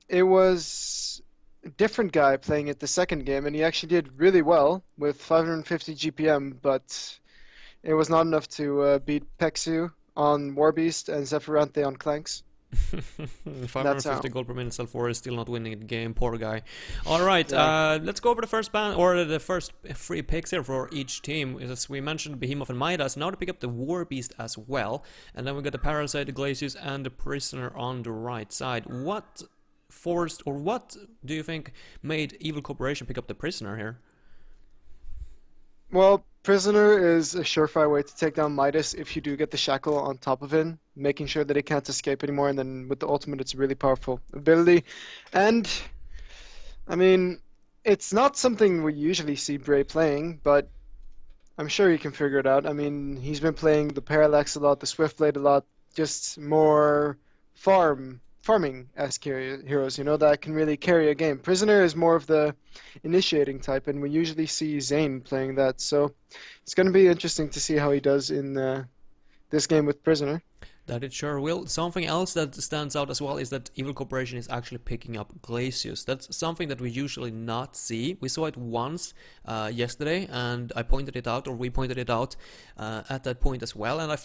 It was a different guy playing it the second game, and he actually did really well with 550 GPM, but it was not enough to beat Pexu on Warbeast and Zephyranthe on Clanks. That's 550 how. gold per minute, Cell4 is still not winning the game, poor guy. Alright, Yeah. let's go over the first ban, or the first free picks here for each team. As we mentioned, Behemoth and Midas, now to pick up the War Beast as well. And then we got the Parasite, the Glacius, and the Prisoner on the right side. What forced, or what do you think made Evil Corporation pick up the Prisoner here? Well, Prisoner is a surefire way to take down Midas if you do get the Shackle on top of him, making sure that he can't escape anymore, and then with the ultimate, it's a really powerful ability. And, I mean, it's not something we usually see Bray playing, but I'm sure he can figure it out. I mean, he's been playing the Parallax a lot, the Swiftblade a lot, just more farming-esque heroes, that can really carry a game. Prisoner is more of the initiating type, and we usually see Zane playing that. So it's going to be interesting to see how he does in this game with Prisoner. That it sure will. Something else that stands out as well is that Evil Corporation is actually picking up Glacius. That's something that we usually not see. We saw it once yesterday, and I pointed it out, or we pointed it out at that point as well. And I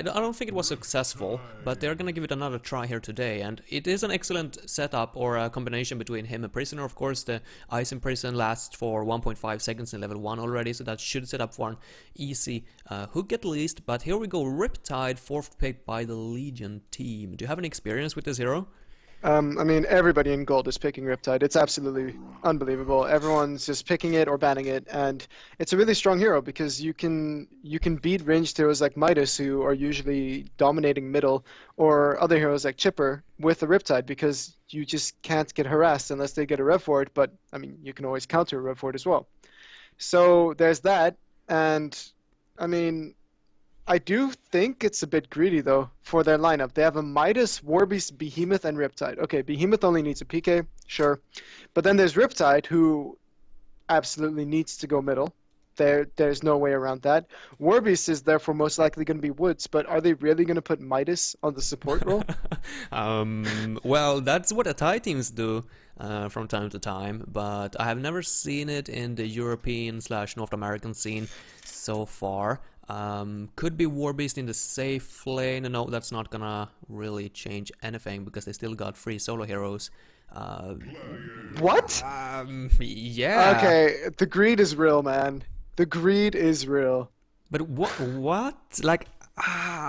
don't think it was successful, but they're gonna give it another try here today. And it is an excellent setup, or a combination between him and Prisoner. Of course, the Ice in Prison lasts for 1.5 seconds in level 1 already, so that should set up for an easy hook at least. But here we go, Riptide, fourth pick by the Legion team. Do you have any experience with this hero? I mean, everybody in gold is picking Riptide. It's absolutely unbelievable. Everyone's just picking it or banning it, and it's a really strong hero because you can beat ranged heroes like Midas, who are usually dominating middle, or other heroes like Chipper with the Riptide because you just can't get harassed unless they get a rev for it. But I mean, you can always counter a rev for it as well. So there's that, and I mean, I do think it's a bit greedy though for their lineup. They have a Midas, Warbeast, Behemoth, and Riptide. Okay, Behemoth only needs a PK, sure. But then there's Riptide, who absolutely needs to go middle. There's no way around that. Warbeast is therefore most likely going to be Woods, but are they really going to put Midas on the support role? Well, that's what the Thai teams do from time to time, but I have never seen it in the European slash North American scene so far. Could be Warbeast in the safe lane. No, that's not gonna really change anything because they still got free solo heroes. Uh, What? yeah. Okay, the greed is real, man. The greed is real. But what? Like,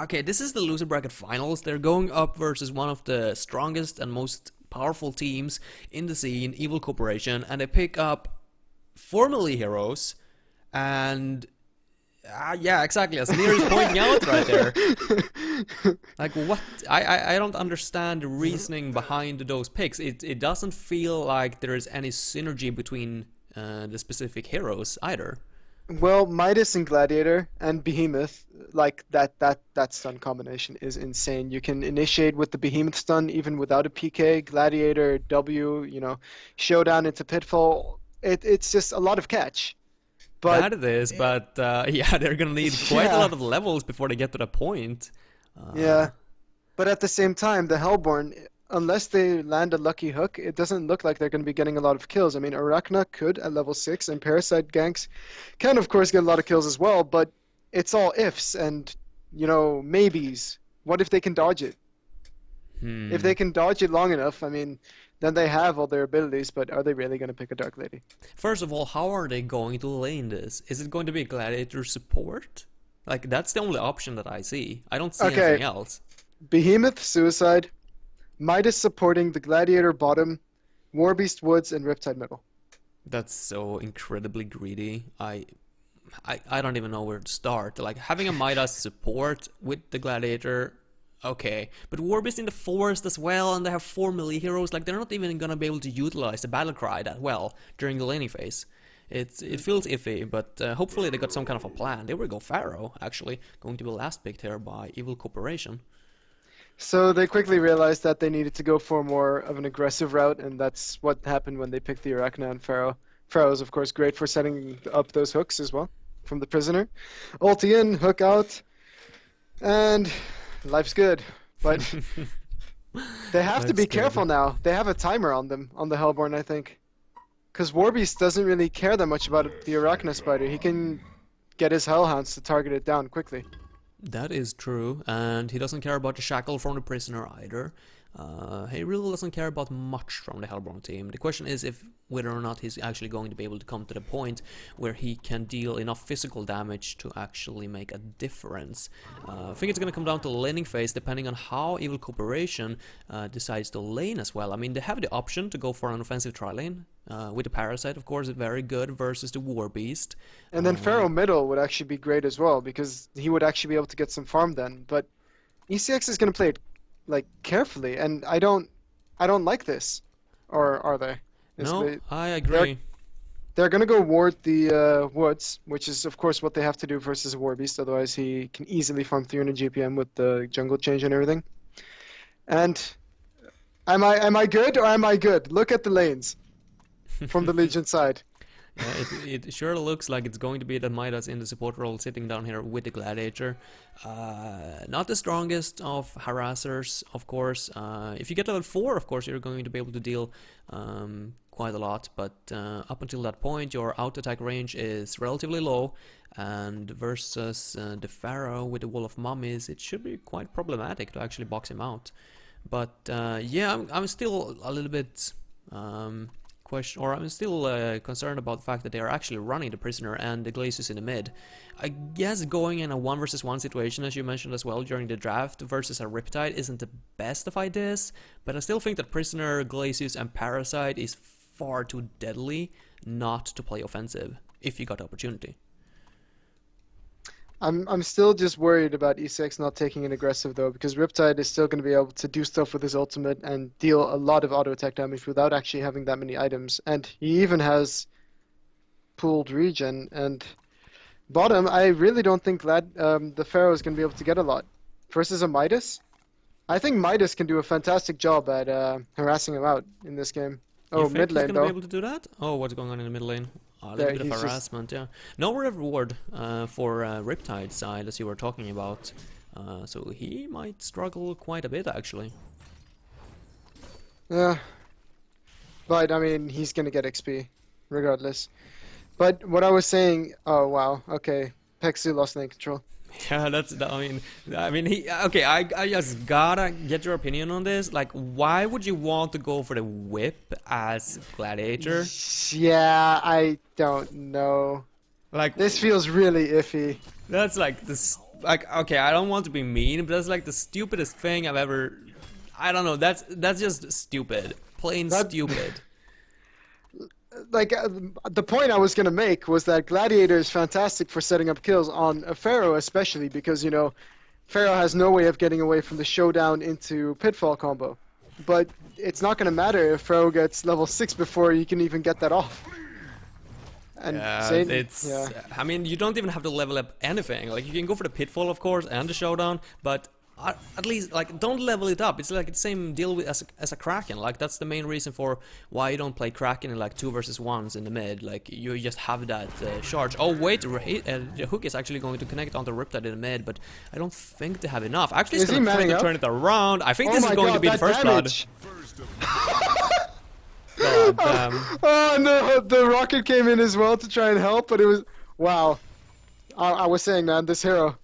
okay, this is the loser bracket finals. They're going up versus one of the strongest and most powerful teams in the scene, Evil Corporation, and they pick up formerly heroes. And yeah, exactly, as Near is pointing out right there. Like, what? I don't understand the reasoning behind those picks. It doesn't feel like there is any synergy between the specific heroes either. Well, Midas and Gladiator and Behemoth, like that stun combination is insane. You can initiate with the Behemoth stun even without a PK, Gladiator, W, Showdown into Pitfall. It's just a lot of catch. But That it is, but yeah, they're gonna need quite a yeah, lot of levels before they get to the point. Uh, yeah. But at the same time, the Hellborn, unless they land a lucky hook, it doesn't look like they're going to be getting a lot of kills. I mean, Arachna could at level 6, and Parasite ganks can, of course, get a lot of kills as well, but it's all ifs and, maybes. What if they can dodge it? If hmm. they can dodge it long enough, I mean, then they have all their abilities, but are they really going to pick a Dark Lady? First of all, how are they going to lane this? Is it going to be a gladiator support? Like, that's the only option that I see. I don't see Okay, anything else. Behemoth, Suicide, Midas supporting the Gladiator bottom, Warbeast Woods, and Riptide middle. That's so incredibly greedy. I don't even know where to start. Like, having a Midas support with the gladiator, okay, but Warbeast in the forest as well, and they have four melee heroes. Like, they're not even gonna be able to utilize the battle cry that well during the laning phase. It feels iffy, but hopefully they got some kind of a plan. There we go, Pharaoh actually going to be last picked here by Evil Corporation. So they quickly realized that they needed to go for more of an aggressive route, and that's what happened when they picked the Arachna and Pharaoh. Pharaoh is, of course, great for setting up those hooks as well from the prisoner. Ulti in, hook out, and life's good. But They have to That's be careful good. now. They have a timer on them, on the Hellborn, I think. Because Warbeast doesn't really care that much about the Arachna Spider. He can get his Hellhounds to target it down quickly. That is true, and he doesn't care about the shackle from the prisoner either. He really doesn't care about much from the Hellborn team. The question is if whether or not he's actually going to be able to come to the point where he can deal enough physical damage to actually make a difference. I think it's going to come down to the laning phase, depending on how Evil Corporation decides to lane as well. I mean, they have the option to go for an offensive tri-lane, with the Parasite, of course, very good versus the War Beast. And then Pharaoh middle would actually be great as well, because he would actually be able to get some farm then. But ECX is going to play it like carefully, and I don't like this. Or are they? No, I They're, agree. they're going to go ward the woods, which is of course what they have to do versus a War Beast. Otherwise, he can easily farm 300 GPM with the jungle change and everything. And am I good or am I good? Look at the lanes from the Legion side. Yeah, it sure looks like it's going to be that Midas in the support role sitting down here with the Gladiator. Not the strongest of harassers, of course. If you get level 4, of course, you're going to be able to deal quite a lot, but up until that point, your out-attack range is relatively low, and versus the Pharaoh with the Wall of Mummies, it should be quite problematic to actually box him out. But yeah, I'm still a little bit... I'm still concerned about the fact that they are actually running the prisoner and the Glacius in the mid. I guess going in a 1 versus 1 situation, as you mentioned as well during the draft, versus a Riptide isn't the best of ideas, but I still think that prisoner, Glacius, and Parasite is far too deadly not to play offensive if you got the opportunity. I'm still just worried about E6 not taking an aggressive though, because Riptide is still going to be able to do stuff with his ultimate and deal a lot of auto attack damage without actually having that many items. And he even has pooled regen. And bottom, I really don't think the Pharaoh is going to be able to get a lot. Versus a Midas, I think Midas can do a fantastic job at harassing him out in this game. You Oh, think mid he's lane gonna be though. able to do that? Oh, what's going on in the mid lane? A little Yeah, bit of he's just harassment, yeah. No reward for Riptide side, as you were talking about. So he might struggle quite a bit, actually. yeah. But I mean, he's going to get XP regardless. But what I was saying, oh wow, okay, Pexu lost lane control. Yeah, he, okay, I just gotta get your opinion on this. Like, why would you want to go for the whip as Gladiator? Yeah, I don't know. Like, This feels really iffy. that's like like, okay, I don't want to be mean, but that's like the stupidest thing I've ever, I don't know, that's just stupid. Plain That- stupid. Like the point I was gonna make was that Gladiator is fantastic for setting up kills on a Pharaoh, especially because Pharaoh has no way of getting away from the showdown into pitfall combo. But it's not gonna matter if Pharaoh gets level 6 before you can even get that off. And yeah. I mean, you don't even have to level up anything. Like, you can go for the pitfall, of course, and the showdown, but at least, like, don't level it up. It's like the same deal with as a Kraken. Like, that's the main reason for why you don't play Kraken in like 2 versus 1s in the mid. Like, you just have that charge. Oh wait, the hook is actually going to connect onto Riptide in the mid, but I don't think they have enough. Actually, it's Is he going to try manning to up? turn it around. I think Oh this is my going god, to be the that first damage! blood. God damn. Oh no, the rocket came in as well to try and help, but it was wow. I was saying, man, this hero.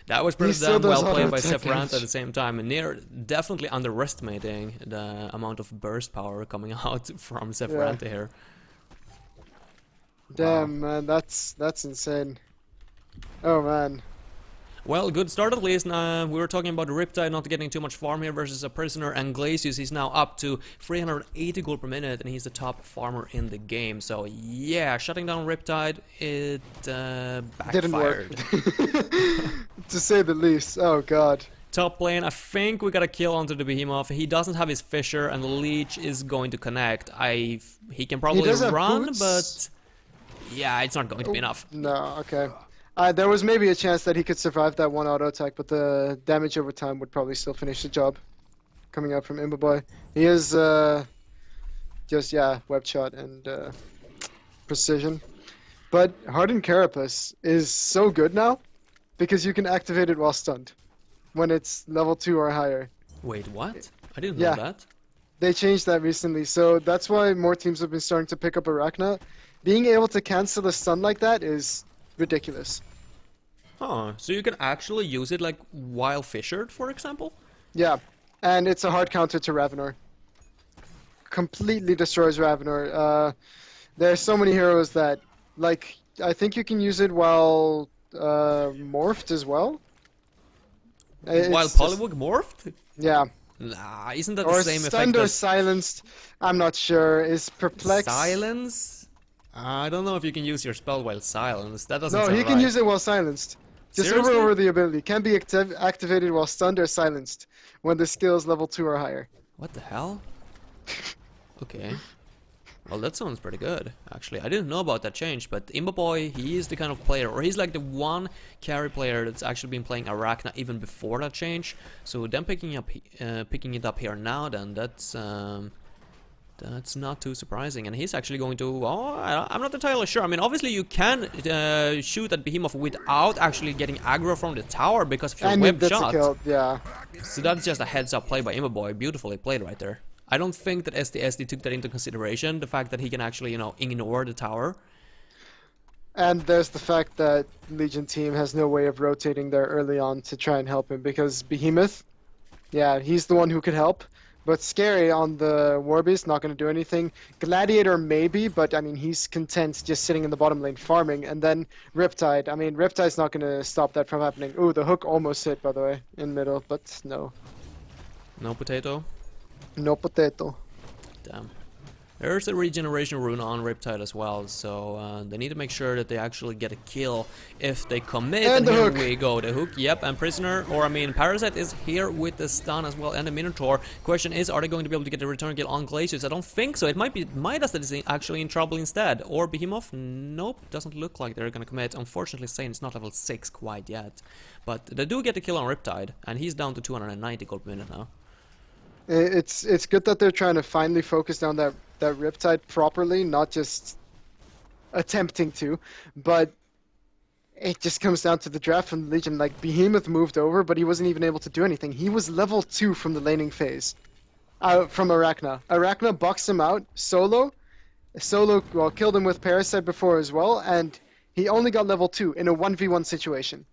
That was He pretty still damn does well played by auto-attack Sephiroth at damage. the same time, and definitely underestimating the amount of burst power coming out from Sephiroth here. Damn, man, that's insane. Oh man. Well, good start at least. We were talking about Riptide not getting too much farm here versus a Prisoner, and Glacius is now up to 380 gold per minute, and he's the top farmer in the game. So yeah, shutting down Riptide, it backfired. Didn't work. To say the least. Oh god. Top lane, I think we got a kill onto the Behemoth. He doesn't have his Fissure, and the Leech is going to connect. He can probably does have run, boots. but yeah, it's not going to be enough. No, okay. There was maybe a chance that he could survive that one auto attack, but the damage over time would probably still finish the job. Coming out from Imbaboy. He is just web shot and precision. But Hardened Carapace is so good now because you can activate it while stunned when it's level 2 or higher. Wait, what? I didn't know Yeah, that. they changed that recently, so that's why more teams have been starting to pick up Arachna. Being able to cancel a stun like that is ridiculous. Huh, so you can actually use it like while fissured, for example? Yeah, and it's a hard counter to Ravenor. Completely destroys Ravenor. There are so many heroes that, like, I think you can use it while morphed as well. While It's just, Polywog morphed? yeah. Nah, isn't that the Or same effect stunned or as silenced. I'm not sure. Is perplex? silence? I don't know if you can use your spell while silenced. That doesn't No, he sound can right. use it while silenced. Just hover Seriously? over the ability. Can be activated while stunned or silenced when the skill is level 2 or higher. What the hell? Okay. Well, that sounds pretty good, actually. I didn't know about that change, but Imba he is the kind of player, or he's like the one carry player that's actually been playing Arachna even before that change. So them picking it up here now, then that's not too surprising. And he's actually going to. Oh, I'm not entirely sure. I mean, obviously you can shoot at Behemoth without actually getting aggro from the tower because of your And web that's a shot. kill, yeah. So that's just a heads-up play by Imba. Beautifully played right there. I don't think that STSD took that into consideration, the fact that he can actually, ignore the tower. And there's the fact that Legion team has no way of rotating there early on to try and help him because Behemoth, yeah, he's the one who could help. But Scary on the Warbeast, not going to do anything. Gladiator maybe, but I mean, he's content just sitting in the bottom lane farming. And then Riptide, I mean, Riptide's not going to stop that from happening. Ooh, the hook almost hit, by the way, in middle, but no. No potato. No potato. Damn. There's a regeneration rune on Riptide as well, so they need to make sure that they actually get a kill if they commit. And the here hook. we go, the hook, yep, and Prisoner, or I mean Parasite is here with the stun as well, and the Minotaur. Question is, are they going to be able to get the return kill on Glacius? I don't think so. It might be Midas that is actually in trouble instead, or Behemoth? Nope, doesn't look like they're gonna commit. Unfortunately, Sane is not level 6 quite yet, but they do get the kill on Riptide, and he's down to 290 gold per minute now. It's good that they're trying to finally focus down that Riptide properly, not just attempting to, but it just comes down to the draft from the Legion. Like, Behemoth moved over, but he wasn't even able to do anything. He was level 2 from the laning phase, from Arachna. Arachna boxed him out solo. Solo, well, killed him with Parasite before as well, and he only got level 2 in a 1v1 situation.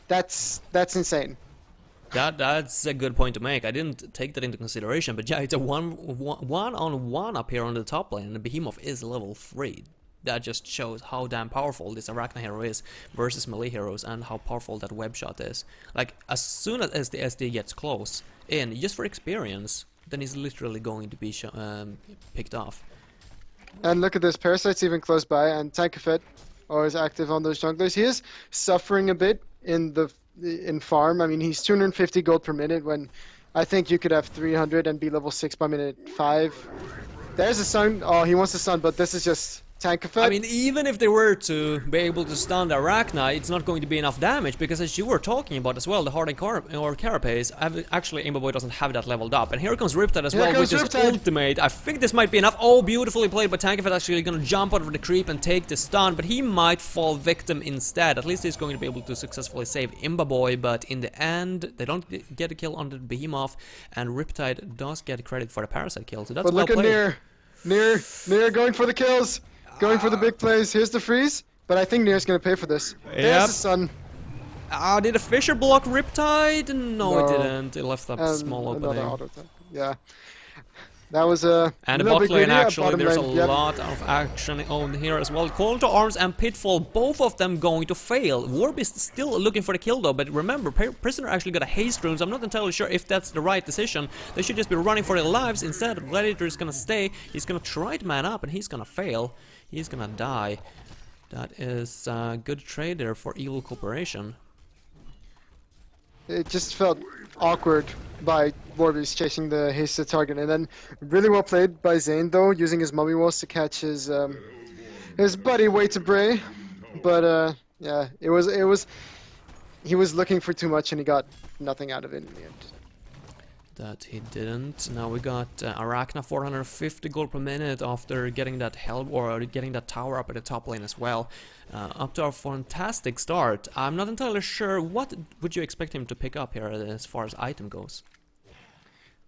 That's insane. That's a good point to make. I didn't take that into consideration, but yeah, it's a one-on-one up here on the top lane, and the Behemoth is level 3. That just shows how damn powerful this Arachna hero is versus melee heroes, and how powerful that web shot is. Like, as soon as the SD gets close in, just for experience, then he's literally going to be picked off. And look at this, Parasite's even close by, and Tankafet is active on those junglers. He is suffering a bit in farm. I mean, he's 250 gold per minute when I think you could have 300 and be level 6 by minute 5. There's a stun. Oh, he wants a stun, but this is just Tankafet. I mean, even if they were to be able to stun the Arachna, it's not going to be enough damage, because as you were talking about as well, the Hardened Carapace, actually Imba doesn't have that leveled up. And here comes Riptide as well with his ultimate. I think this might be enough. Oh, beautifully played, but Tankafet actually gonna jump out of the creep and take the stun, but he might fall victim instead. At least he's going to be able to successfully save Imba, but in the end, they don't get a kill on the Behemoth, and Riptide does get credit for the Parasite kill, so that's but well look played. at Near going for the kills. Going for the big plays. Here's the freeze, but I think Near's gonna pay for this. There's the stun. Did a Fisher block Riptide? No, it No. didn't. It left a small Another opening. auto attack. Yeah. That was a And the little bot bit lane, greedy at actually, bottom there's lane. a Yep. lot of action on here as well. Call to Arms and Pitfall, both of them going to fail. Warbeast still looking for the kill though, but remember, Prisoner actually got a haste rune, so I'm not entirely sure if that's the right decision. They should just be running for their lives. Instead, Gladiator is gonna stay, he's gonna try to man up, and he's gonna fail. He's gonna die. That is a good trade there for Evil Corporation. It just felt awkward by Warbeast chasing the hasted target, and then really well played by Zane though, using his mummy walls to catch his buddy way to Bray. But yeah, he was looking for too much and he got nothing out of it in the end. That he didn't. Now we got Arachna 450 gold per minute after getting that getting that tower up at the top lane as well. Up to a fantastic start. I'm not entirely sure what would you expect him to pick up here as far as item goes.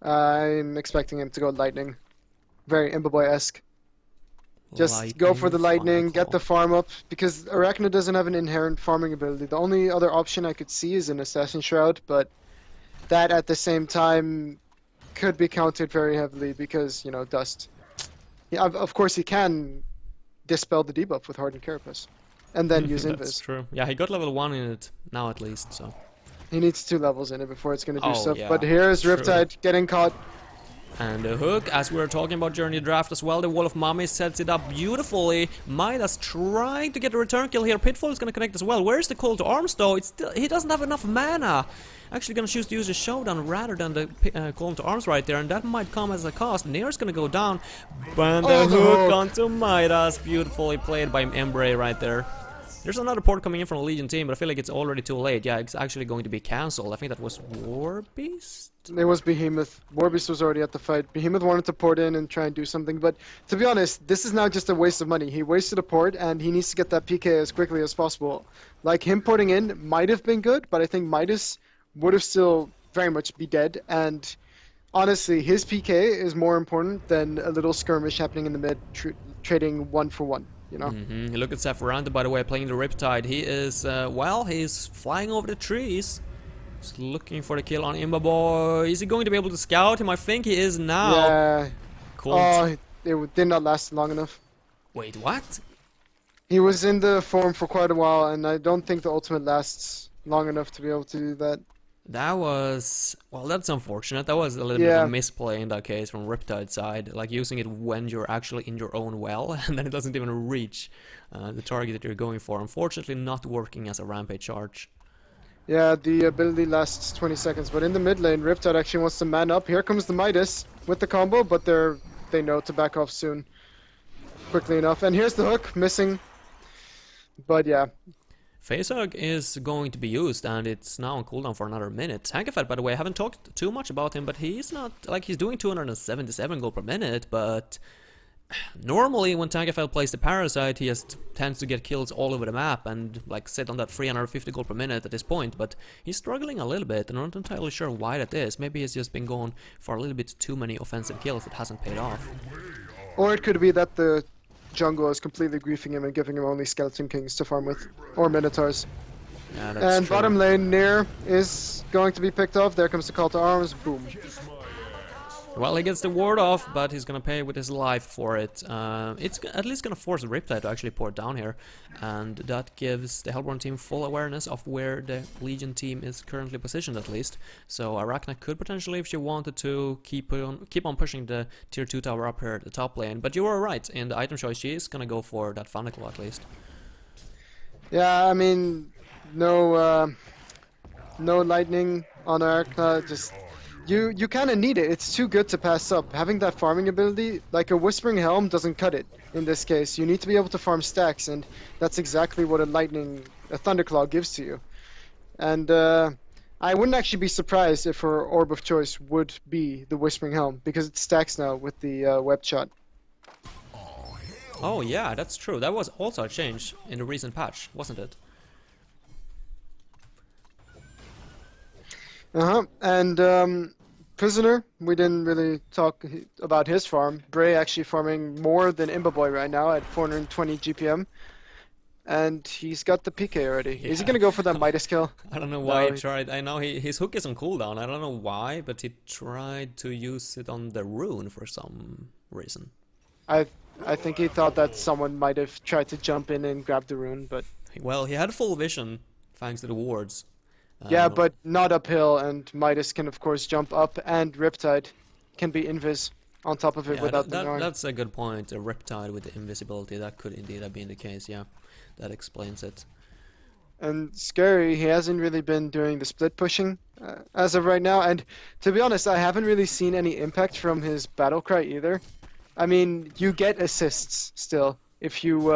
I'm expecting him to go lightning. Very Imboboy-esque. Just go for Lightning the lightning, get Thunderclaw. the farm up, because Arachna doesn't have an inherent farming ability. The only other option I could see is an Assassin Shroud, but that at the same time could be countered very heavily because, you know, Dust. Yeah, of course he can dispel the debuff with Hardened Carapace, and then use That's Invis. true. Yeah, he got level 1 in it now at least, so. He needs 2 levels in it before it's going to do Oh, stuff. yeah, But here's true. Riptide getting caught. And the hook, as we were talking about during the draft as well, the Wall of Mummies sets it up beautifully. Midas trying to get a return kill here. Pitfall is going to connect as well. Where's the call to arms though? It's still, he doesn't have enough mana. Actually going to choose to use the Showdown rather than the call to arms right there, and that might come as a cost. Nair's going to go down. And the hook onto Midas. Beautifully played by Embrace right there. There's another port coming in from the Legion team, but I feel like it's already too late. Yeah, it's actually going to be cancelled. I think that was Warbeast? It was Behemoth. Warbeast was already at the fight. Behemoth wanted to port in and try and do something, but to be honest, this is now just a waste of money. He wasted a port, and he needs to get that PK as quickly as possible. Like, him porting in might have been good, but I think Midas would have still very much be dead, and honestly, his PK is more important than a little skirmish happening in the mid, trading 1-for-1. You know? Look at Sephiroth, by the way, playing the Riptide. He is, well, he's flying over the trees. Just looking for the kill on Imboboy. Is he going to be able to scout him? I think he is now. Yeah. Cool. Oh, it did not last long enough. Wait, what? He was in the form for quite a while, and I don't think the ultimate lasts long enough to be able to do that. That was... well, that's unfortunate. That was a little bit of a misplay in that case from Riptide's side. Like, using it when you're actually in your own well, and then it doesn't even reach the target that you're going for. Unfortunately, not working as a rampage charge. Yeah, the ability lasts 20 seconds, but in the mid lane, Riptide actually wants to man up. Here comes the Midas with the combo, but they know to back off soon. Quickly enough. And here's the hook, missing. But yeah. Facehug is going to be used, and it's now on cooldown for another minute. Tankafet, by the way, I haven't talked too much about him, but he's not, like, he's doing 277 gold per minute, but normally when Tankafet plays the Parasite, he just tends to get kills all over the map and, like, sit on that 350 gold per minute at this point, but he's struggling a little bit, and I'm not entirely sure why that is. Maybe he's just been going for a little bit too many offensive kills that hasn't paid off. Or it could be that the jungle is completely griefing him and giving him only Skeleton Kings to farm with, or Minotaurs. Yeah, that's and true. Bottom lane, Nair is going to be picked off. There comes the call to arms. Boom. Well, he gets the ward off, but he's gonna pay with his life for it. It's at least gonna force Riptide to actually pour down here, and that gives the Hellborn team full awareness of where the Legion team is currently positioned, at least. So Arachna could potentially, if she wanted to, keep on pushing the tier 2 tower up here at the top lane. But you were right, in the item choice, she is gonna go for that Thunderclaw at least. Yeah, I mean, no lightning on Arachna, just... You kind of need it. It's too good to pass up. Having that farming ability, like a Whispering Helm, doesn't cut it in this case. You need to be able to farm stacks, and that's exactly what a Thunderclaw gives to you. And I wouldn't actually be surprised if her Orb of Choice would be the Whispering Helm, because it stacks now with the Web Shot. Oh yeah, that's true. That was also a change in the recent patch, wasn't it? And Prisoner, we didn't really talk about his farm. Bray actually farming more than Imboboy right now at 420 GPM. And he's got the PK already. Yeah. Is he gonna go for that Midas kill? I don't know why he tried. I know his hook is on cooldown. I don't know why, but he tried to use it on the rune for some reason. I think he thought that someone might have tried to jump in and grab the rune, but... Well, he had full vision, thanks to the wards. Yeah, but not uphill, and Midas can of course jump up, and Riptide can be invis on top of it without the knowing. That's a good point. A Riptide with the invisibility, that could indeed have been the case, yeah. That explains it. And Scary, he hasn't really been doing the split pushing as of right now, and to be honest, I haven't really seen any impact from his battle cry either. I mean, you get assists still if you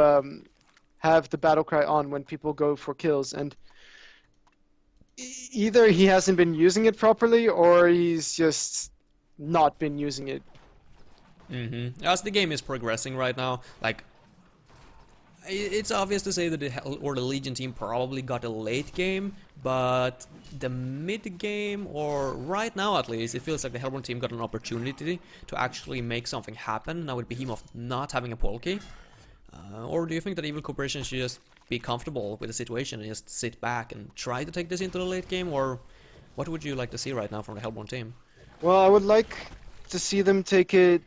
have the battle cry on when people go for kills, and either he hasn't been using it properly, or he's just not been using it. As the game is progressing right now, like, It's obvious to say that the Legion team probably got a late game, but the mid game, or right now at least, it feels like the Hellborn team got an opportunity to actually make something happen. Now with Behemoth not having a Polkey, or do you think that Evil Corporation should just be comfortable with the situation and just sit back and try to take this into the late game, or what would you like to see right now from the Hellborn team? Well, I would like to see them take it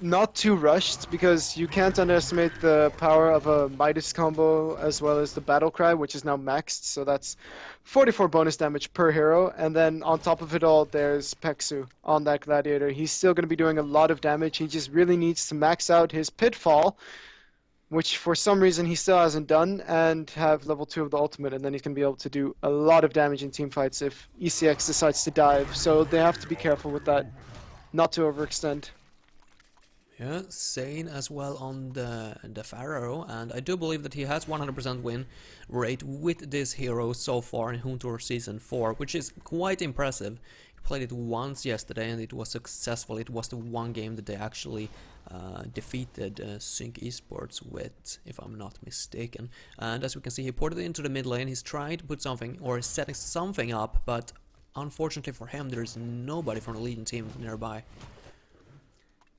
not too rushed, because you can't underestimate the power of a Midas combo as well as the battle cry, which is now maxed, so that's 44 bonus damage per hero, and then on top of it all there's Peksu on that gladiator. He's still going to be doing a lot of damage. He just really needs to max out his pitfall, which for some reason he still hasn't done, and have level 2 of the ultimate, and then he's going to be able to do a lot of damage in team fights if ECX decides to dive, so they have to be careful with that, not to overextend. Yeah, Sane as well on the Pharaoh, and I do believe that he has 100% win rate with this hero so far in Hunter Season 4, which is quite impressive. He played it once yesterday and it was successful. It was the one game that they actually defeated Sync Esports with, if I'm not mistaken. And as we can see, he ported it into the mid lane. He's trying to put something, or setting something up, but unfortunately for him, there's nobody from the Legion team nearby.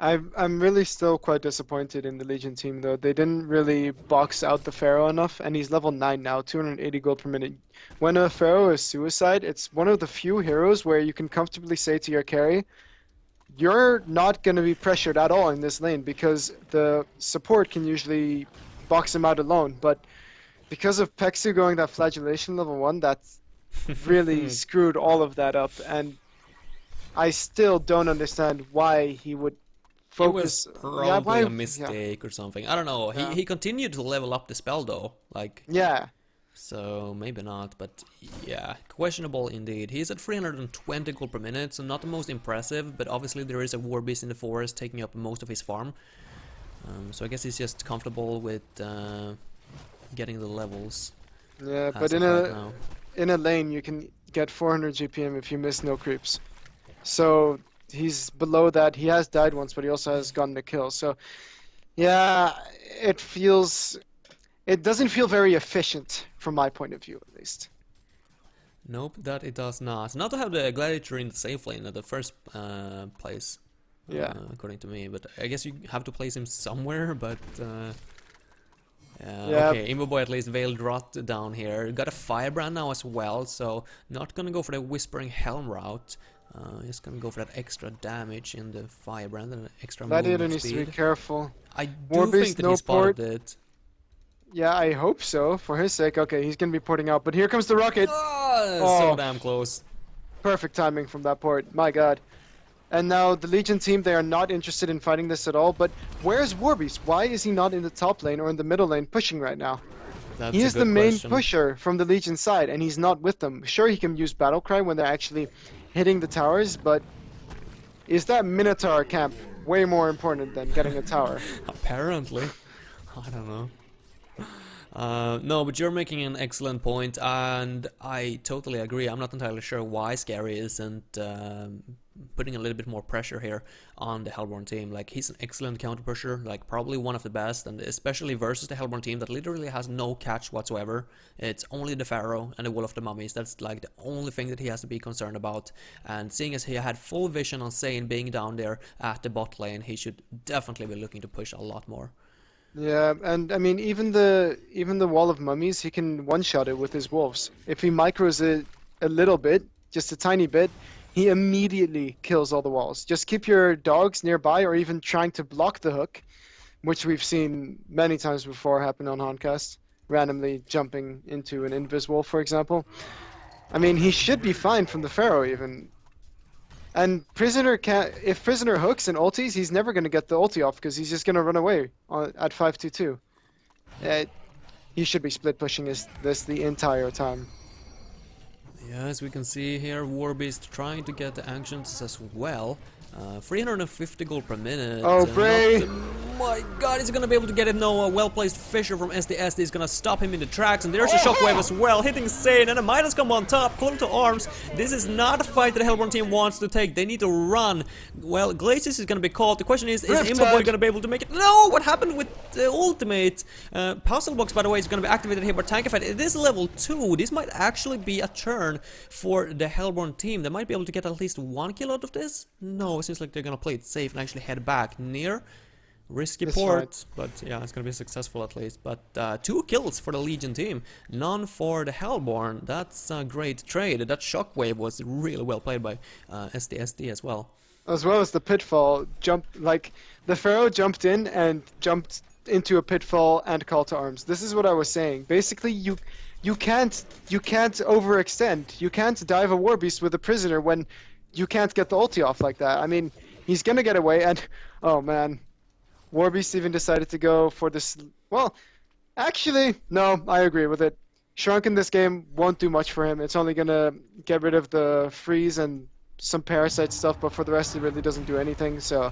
I'm really still quite disappointed in the Legion team, though. They didn't really box out the Pharaoh enough, and he's level 9 now, 280 gold per minute. When a Pharaoh is suicide, it's one of the few heroes where you can comfortably say to your carry, you're not going to be pressured at all in this lane, because the support can usually box him out alone. But because of Peksu going that flagellation level 1, that's really screwed all of that up, and I still don't understand why he would focus. It was probably a mistake or something. I don't know. He continued to level up the spell though. Like, yeah. So maybe not, but yeah, questionable indeed. He's at 320 gold per minute, so not the most impressive, but obviously there is a war beast in the forest taking up most of his farm. So I guess he's just comfortable with getting the levels. Yeah, but in a lane you can get 400 GPM if you miss no creeps. So he's below that. He has died once, but he also has gotten a kill. So yeah, it doesn't feel very efficient from my point of view, at least. Nope, that it does not. Not to have the gladiator in the safe lane at the first place. Yeah. According to me, but I guess you have to place him somewhere, but yeah. Okay, Imboboy at least Veiled Rot down here. Got a Firebrand now as well, so not gonna go for the Whispering Helm route. Just gonna go for that extra damage in the Firebrand and extra Gladiator movement needs speed. to be careful. I do think that no he spotted port. it. Yeah, I hope so, for his sake. Okay, he's gonna be porting out, but here comes the rocket! Oh, so damn close. Perfect timing from that port, my god. And now the Legion team, they are not interested in fighting this at all, but where's Warbeast? Why is he not in the top lane or in the middle lane pushing right now? That's He is a the good main question. pusher from the Legion side, and he's not with them. Sure, he can use Battlecry when they're actually hitting the towers, but is that Minotaur camp way more important than getting a tower? Apparently. I don't know. No, but you're making an excellent point, and I totally agree. I'm not entirely sure why Scary isn't putting a little bit more pressure here on the Hellborn team. Like, he's an excellent counter pusher, like probably one of the best, and especially versus the Hellborn team that literally has no catch whatsoever. It's only the Pharaoh and the Wall of the Mummies. That's like the only thing that he has to be concerned about. And seeing as he had full vision on Sane being down there at the bot lane, he should definitely be looking to push a lot more. Yeah, and I mean, even the Wall of Mummies, he can one-shot it with his wolves. If he micros it a little bit, just a tiny bit, he immediately kills all the walls. Just keep your dogs nearby, or even trying to block the hook, which we've seen many times before happen on Honcast, randomly jumping into an Invis wolf, for example. I mean, he should be fine from the Pharaoh even. And Prisoner can't. If Prisoner hooks and ultis, he's never going to get the ulti off because he's just going to run away at 522. He should be split pushing this the entire time. Yeah, as we can see here, Warbeast trying to get the actions as well. 350 gold per minute. Oh, Bray! my god, is he gonna be able to get it? No, a well-placed Fisher from SDSD is gonna stop him in the tracks, and there's a shockwave as well, hitting Sane, and a Midas come on top, call to arms. This is not a fight that the Hellborn team wants to take, they need to run. Well, Glacius is gonna be caught, the question is Imboboy gonna be able to make it? No, what happened with the ultimate? Puzzle Box, by the way, is gonna be activated here by Tankified. It is level 2, this might actually be a turn for the Hellborn team. They might be able to get at least 1 kill out of this? No, it seems like they're gonna play it safe and actually head back near. Risky port, but yeah, it's gonna be successful at least. But 2 kills for the Legion team, none for the Hellborn. That's a great trade. That shockwave was really well played by SDSD as well. As well as the pitfall jump, like the Pharaoh jumped in and jumped into a pitfall and call to arms. This is what I was saying. Basically, you can't overextend. You can't dive a war beast with a prisoner when you can't get the ulti off like that. I mean, he's gonna get away, and oh man. Warbeast even decided to go for this. Well, actually, no, I agree with it. Shrunk in this game won't do much for him. It's only gonna get rid of the freeze and some parasite stuff, but for the rest, it really doesn't do anything. So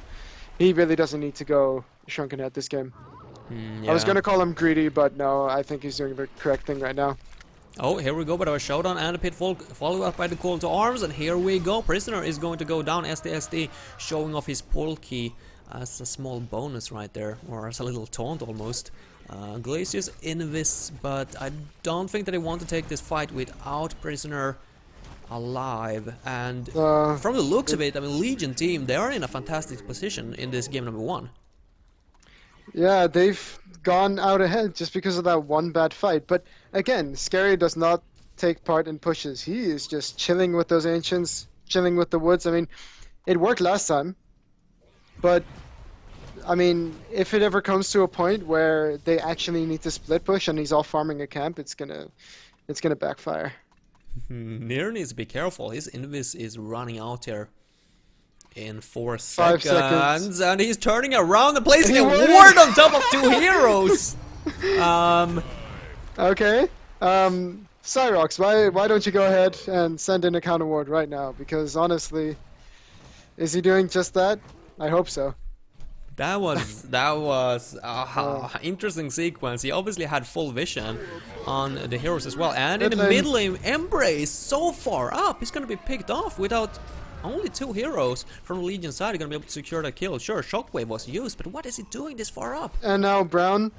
he really doesn't need to go Shrunken at this game. Yeah. I was gonna call him greedy, but no, I think he's doing the correct thing right now. Oh, here we go, but our showdown and a pitfall followed up by the call to arms, and here we go. Prisoner is going to go down. SDSD showing off his pull key as a small bonus right there, or as a little taunt almost. Glacius invis, but I don't think that they want to take this fight without Prisoner alive. And from the looks of it, I mean, Legion team, they are in a fantastic position in this game number 1. Yeah, they've gone out ahead just because of that one bad fight. But again, Scary does not take part in pushes. He is just chilling with those Ancients, chilling with the woods. I mean, it worked last time. But, I mean, if it ever comes to a point where they actually need to split push and he's all farming a camp, it's gonna backfire. Nir needs to be careful. His invis is running out here in 4 5 seconds. And he's turning around and placing a ward on top of 2 heroes. Okay. Cyrox, why don't you go ahead and send in a counter ward right now? Because honestly, is he doing just that? I hope so. That was interesting sequence. He obviously had full vision on the heroes as well, and in the middle lane, Embrace so far up, he's gonna be picked off without only 2 heroes from the Legion side. Are gonna be able to secure the kill. Sure, Shockwave was used, but what is he doing this far up? And now Brown,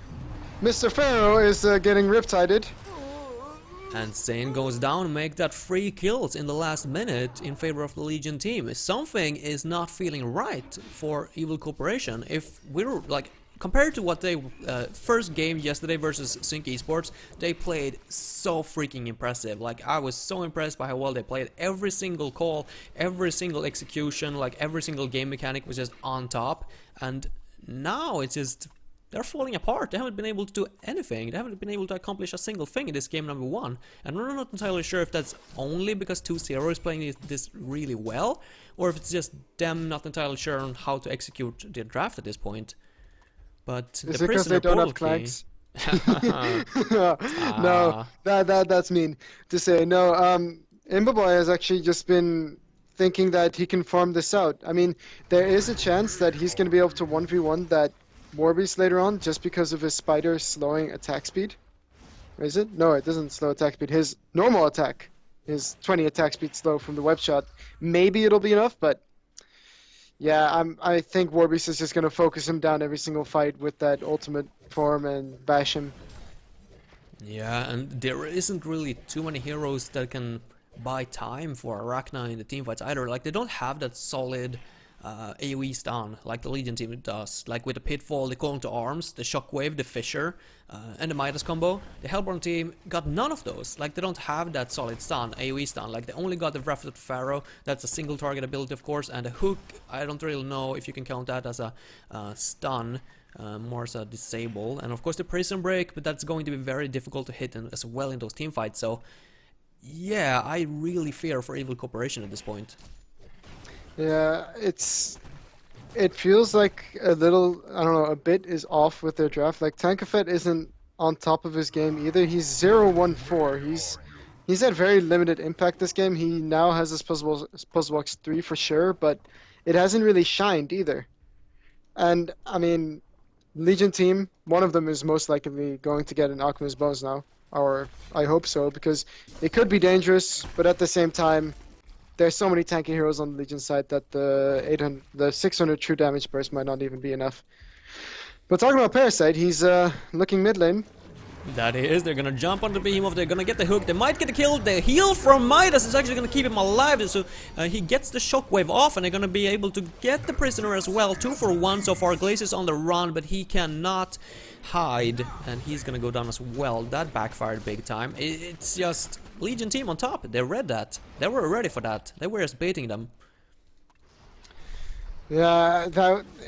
Mr. Pharaoh is getting riptided. And Zane goes down and make that 3 kills in the last minute in favor of the Legion team. Something is not feeling right for Evil Corporation. If we're like, compared to what they first game yesterday versus Sync Esports, they played so freaking impressive. Like, I was so impressed by how well they played. Every single call, every single execution, like every single game mechanic was just on top. And now it's just, they're falling apart. They haven't been able to do anything. They haven't been able to accomplish a single thing in this game number 1. And I'm not entirely sure if that's only because 2-0 is playing this really well, or if it's just them not entirely sure on how to execute their draft at this point. But is it because they don't have clanks? No, that's mean to say. No, Imboboy has actually just been thinking that he can farm this out. I mean, there is a chance that he's going to be able to 1v1 that Warbeast later on, just because of his spider slowing attack speed. Or is it? No, it doesn't slow attack speed. His normal attack, his 20 attack speed slow from the web shot. Maybe it'll be enough, but yeah, I think Warbeast is just gonna focus him down every single fight with that ultimate form and bash him. Yeah, and there isn't really too many heroes that can buy time for Arachna in the teamfights either. Like, they don't have that solid AoE stun like the Legion team does. Like with the Pitfall, the Call to Arms, the Shockwave, the Fisher, and the Midas combo. The Hellborn team got none of those. Like, they don't have that solid stun, AoE stun. Like, they only got the Wrath of the Pharaoh. That's a single target ability, of course, and the Hook, I don't really know if you can count that as a stun. More as a disable. And of course the Prison Break, but that's going to be very difficult to hit as well in those team fights. So yeah, I really fear for Evil Corporation at this point. Yeah, it feels like a little, I don't know, a bit is off with their draft. Like, Tankafet isn't on top of his game either. He's 0-1-4. He's had very limited impact this game. He now has his Puzzle Box 3 for sure, but it hasn't really shined either. And I mean, Legion team, one of them is most likely going to get an Alchemist Bones now, or I hope so, because it could be dangerous, but at the same time, there's so many tanky heroes on the Legion side that the 600 true damage burst might not even be enough. But talking about Parasite, he's looking mid lane. That is, they're gonna jump on the behemoth, they're gonna get the hook, they might get a kill, the heal from Midas is actually gonna keep him alive, so he gets the shockwave off and they're gonna be able to get the prisoner as well. 2 for 1 so far, Glaze is on the run, but he cannot hide, and he's gonna go down as well. That backfired big time. It's just Legion team on top, they read that, they were ready for that, they were just baiting them. Yeah,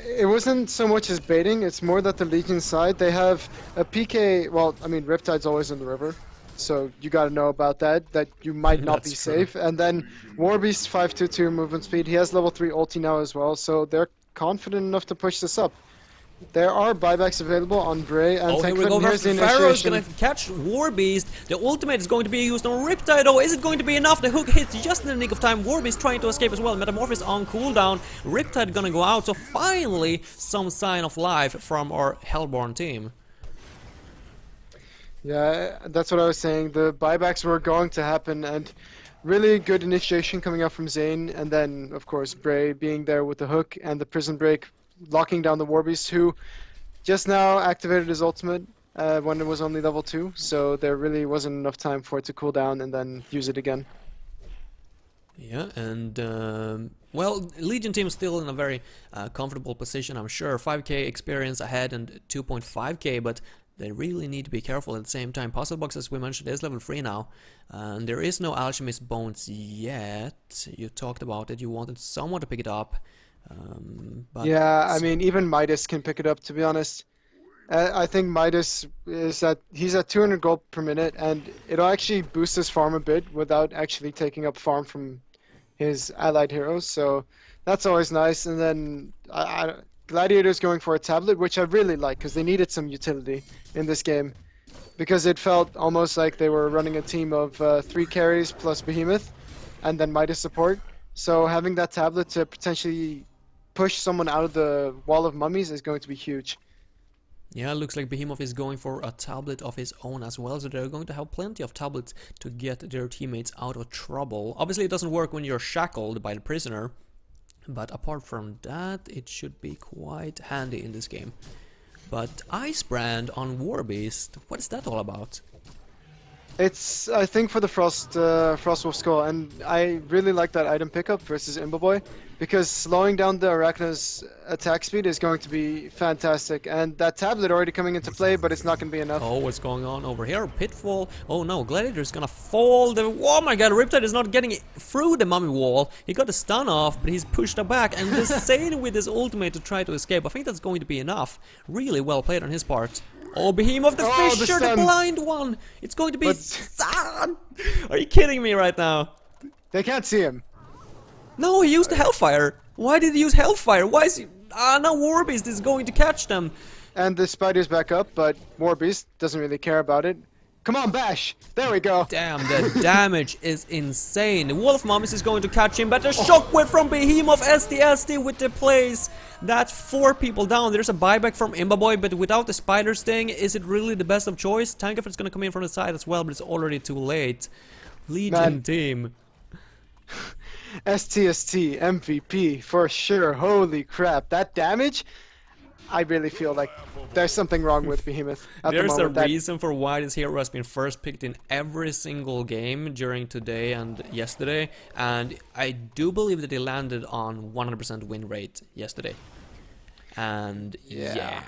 it wasn't so much as baiting, it's more that the Legion side, they have a PK, well, I mean, Riptide's always in the river, so you gotta know about that you might not be That's true. safe. And then Warbeast 522 movement speed, he has level 3 ulti now as well, so they're confident enough to push this up. There are buybacks available on Bray and Oh, here we Tankford, go, and here's the Pharaoh's initiation. gonna catch Warbeast. The ultimate is going to be used on Riptide, though. Is it going to be enough? The hook hits just in the nick of time. Warbeast trying to escape as well. Metamorphosis on cooldown. Riptide gonna go out, so finally some sign of life from our Hellborn team. Yeah, that's what I was saying. The buybacks were going to happen, and really good initiation coming out from Zane, and then, of course, Bray being there with the hook and the prison break, locking down the Warbeast, who just now activated his ultimate when it was only level 2, so there really wasn't enough time for it to cool down and then use it again. Yeah, and well, Legion team still in a very comfortable position, I'm sure. 5k experience ahead and 2.5k, but they really need to be careful at the same time. Puzzle Box, as we mentioned, is level 3 now, and there is no Alchemist Bones yet. You talked about it, you wanted someone to pick it up, but Yeah, I mean, even Midas can pick it up, to be honest. I think Midas he's at 200 gold per minute, and it'll actually boost his farm a bit without actually taking up farm from his allied heroes, so that's always nice. And then Gladiator's going for a tablet, which I really like because they needed some utility in this game, because it felt almost like they were running a team of 3 carries plus Behemoth, and then Midas support. So having that tablet to potentially push someone out of the wall of mummies is going to be huge. yeah, looks like Behemoth is going for a tablet of his own as well, so they're going to have plenty of tablets to get their teammates out of trouble. Obviously, it doesn't work when you're shackled by the prisoner, but apart from that, it should be quite handy in this game. But Ice Brand on Warbeast, what is that all about? It's, I think, for the Frostwolf Skull, and I really like that item pickup versus Imboboy, because slowing down the Arachna's attack speed is going to be fantastic, and that tablet already coming into play, but it's not going to be enough. Oh, what's going on over here? Pitfall. Oh no, Gladiator's gonna fall. Oh my god, Riptide is not getting it through the mummy wall. He got the stun off, but he's pushed her back, and the Sane with his ultimate to try to escape. I think that's going to be enough. Really well played on his part. Oh, Behemoth the Oh, the Fisher, the stun. blind one! It's going to be... But Are you kidding me right now? they can't see him. No, he used the Hellfire! Why did he use Hellfire? Why is he... Ah, now Warbeast is going to catch them! And the spider's back up, but Warbeast doesn't really care about it. Come on, bash! There we go. Damn, the damage is insane. The Wolf Mummies is going to catch him, but the shockwave from Behemoth STSD with the plays. That's 4 people down. There's a buyback from Imboboy, but without the spider sting, is it really the best of choice? Tankeford's gonna come in from the side as well, but it's already too late. Legion Man. team. STST MVP for sure. Holy crap, that damage? I really feel like there's something wrong with Behemoth at the There's a moment. reason for why this hero has been first picked in every single game during today and yesterday, and I do believe that he landed on 100% win rate yesterday. And yeah.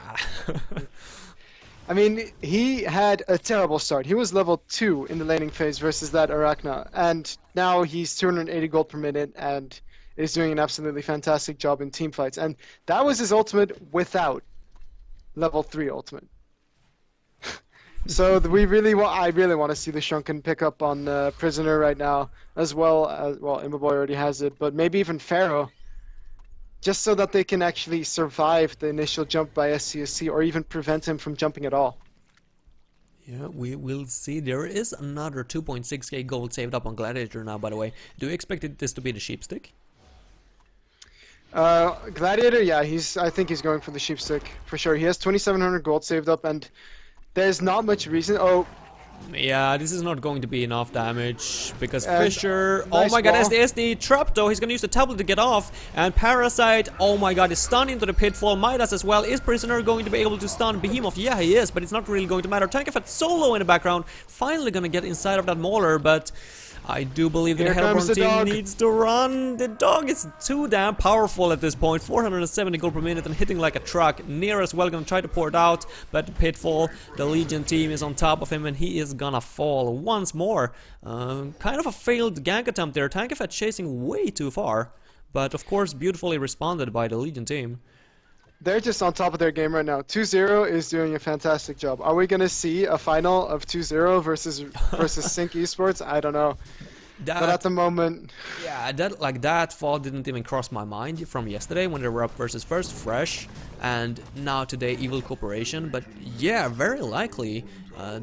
I mean, he had a terrible start. He was level 2 in the laning phase versus that Arachna, and now he's 280 gold per minute and is doing an absolutely fantastic job in team fights. And that was his ultimate without level 3 ultimate. So I really want to see the Shrunken pick up on Prisoner right now, as well as, well, Imboboy already has it, but maybe even Pharaoh, just so that they can actually survive the initial jump by SCSC or even prevent him from jumping at all. Yeah, we will see. There is another 2.6k gold saved up on Gladiator now, by the way. Do you expect this to be the sheep stick? Gladiator, yeah, I think he's going for the sheepstick for sure. He has 2,700 gold saved up, and there's not much reason. Oh, Yeah, this is not going to be enough damage because and Fisher. Oh nice my god, wall. SDS the trap though. He's gonna use the tablet to get off. And Parasite, oh my god, is stunned into the pitfall. Midas as well. Is Prisoner going to be able to stun Behemoth? Yeah, he is, but it's not really going to matter. Tankafat solo in the background. Finally gonna get inside of that Mauler, but I do believe that Here the comes Hellborn the team dog. needs to run. The dog is too damn powerful at this point. 470 gold per minute and hitting like a truck. Near as well gonna try to pour it out, but the pitfall, the Legion team is on top of him and he is gonna fall once more. Kind of a failed gank attempt there. Tankafat chasing way too far, but of course beautifully responded by the Legion team. They're just on top of their game right now. 2-0 is doing a fantastic job. Are we gonna see a final of 2-0 versus Sync Esports? I don't know. But at the moment, yeah, that thought didn't even cross my mind from yesterday when they were up versus first Fresh, and now today Evil Corporation. But yeah, very likely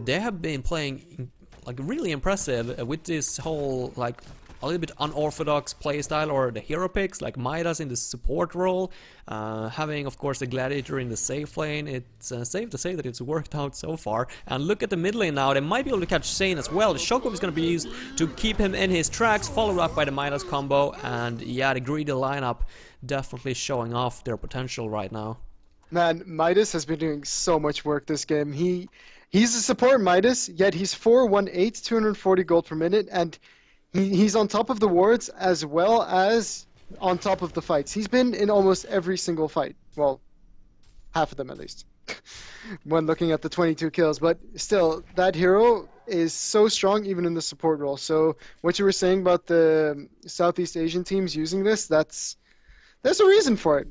they have been playing like really impressive with this whole like a little bit unorthodox playstyle, or the hero picks like Midas in the support role, having of course the Gladiator in the safe lane. It's safe to say that it's worked out so far. And look at the mid lane now, they might be able to catch Sane as well. The Shockwave is going to be used to keep him in his tracks, followed up by the Midas combo, and yeah, the greedy lineup definitely showing off their potential right now. man, Midas has been doing so much work this game. He's a support Midas, yet he's 418, 240 gold per minute, and he's on top of the wards as well as on top of the fights. He's been in almost every single fight. Well, half of them at least. When looking at the 22 kills, but still, that hero is so strong even in the support role. So what you were saying about the Southeast Asian teams using this, there's a reason for it.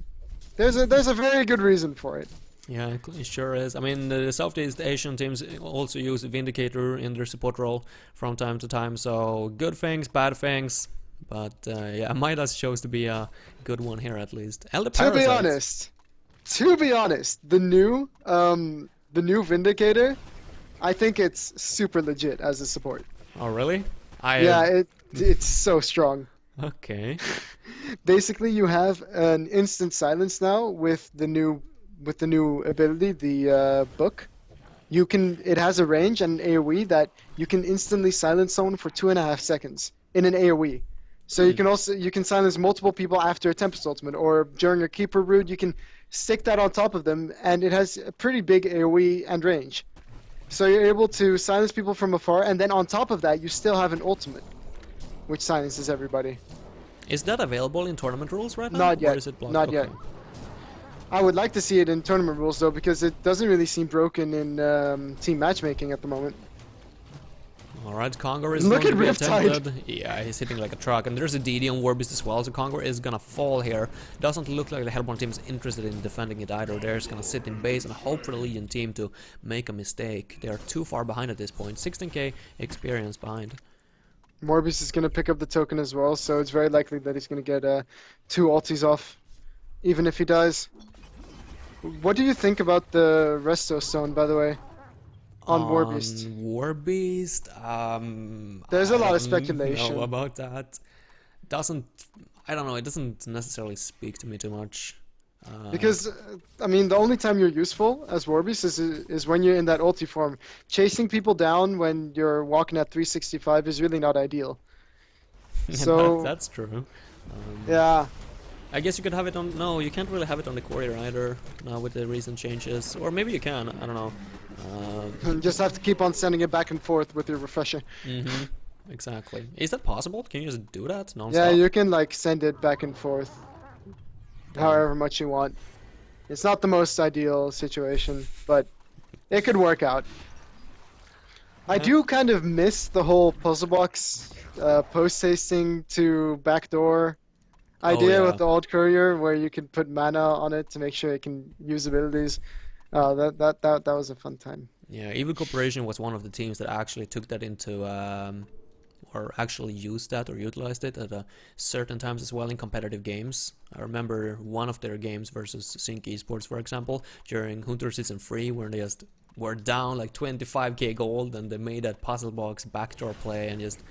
There's a very good reason for it. Yeah, it sure is. I mean, the Southeast Asian teams also use Vindicator in their support role from time to time, so good things, bad things. But yeah, Midas chose to be a good one here at least. Elder Parasite. To be honest, the new Vindicator, I think it's super legit as a support. Oh, really? Yeah, it's so strong. Okay. Basically, you have an instant silence now with the new ability, the book. It has a range and an AoE that you can instantly silence someone for 2.5 seconds in an AoE. So you can silence multiple people after a Tempest ultimate, or during a Keeper Brood you can stick that on top of them, and it has a pretty big AoE and range. So you're able to silence people from afar, and then on top of that you still have an ultimate, which silences everybody. Is that available in tournament rules right now? Not yet. Or is it blocked? Not yet. I would like to see it in tournament rules though, because it doesn't really seem broken in team matchmaking at the moment. Alright, Congar is Look going at to be Riptide. attempted. Yeah, he's hitting like a truck, and there's a DD on Warbeast as well, so Congar is gonna fall here. Doesn't look like the Hellborn team is interested in defending it either. They're just gonna sit in base and hope for the Legion team to make a mistake. They are too far behind at this point. 16k experience behind. Morbius is going to pick up the token as well, so it's very likely that he's going to get 2 ultis off, even if he dies. What do you think about the Resto Stone, by the way, on Warbeast? Warbeast, There's a I lot of don't speculation. know about that. I don't know, it doesn't necessarily speak to me too much. Because, I mean, the only time you're useful as Warbeast is when you're in that ulti form. Chasing people down when you're walking at 365 is really not ideal. So that's true. yeah. I guess you could have it on... No, you can't really have it on the courier either, now with the recent changes. Or maybe you can, I don't know. You just have to keep on sending it back and forth with your refresher. Exactly. Is that possible? Can you just do that non-stop? Yeah, you can like send it back and forth however much you want. It's not the most ideal situation, but it could work out. I do kind of miss the whole puzzle box post-hasting to backdoor idea yeah. with the old courier, where you can put mana on it to make sure it can use abilities. That was a fun time. Yeah, Evil Corporation was one of the teams that actually took that into or actually used that or utilized it at certain times as well in competitive games. I remember one of their games versus Sync Esports, for example, during Hunter Season 3, where they just were down like 25k gold and they made that puzzle box backdoor play and just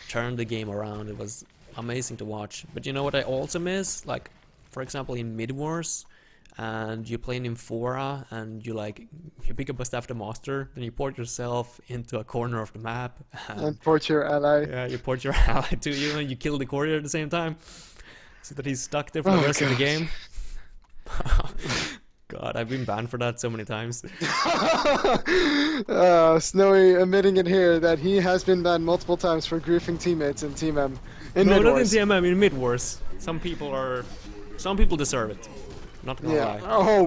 turned the game around. It was amazing to watch. But you know what I also miss? Like for example, in Mid Wars, and you're playing in Fora, and you pick up a staff the master, then you port yourself into a corner of the map, And port your ally. yeah, you port your ally to you, and you kill the courier at the same time, so that he's stuck there for the Oh, rest of the gosh. game. God, I've been banned for that so many times. Snowy admitting it here that he has been banned multiple times for griefing teammates in Team M. In No, Mid not in Wars. TMM, in Mid Wars. Some people deserve it. Not gonna Yeah. lie. Oh